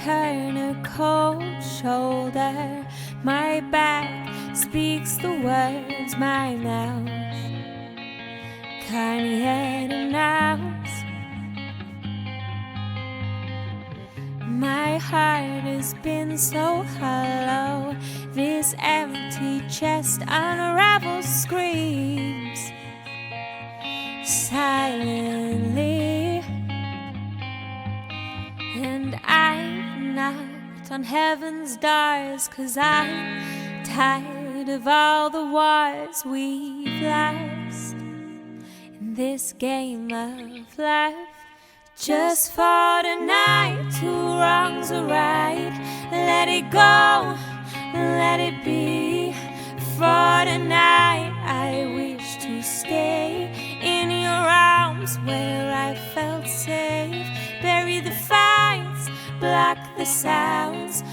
turn a cold shoulder. My back speaks the words my mouth can't yet announce. My heart has been so hollow, this empty chest unravels, screams silently. And I've knocked on heaven's doors, 'cause I'm tired of all the wars we've lost in this game of life. Just for tonight, two wrongs are right. Let it go, let it be. For tonight, I wish to stay in your arms where I felt safe. Bury the fights, block the sounds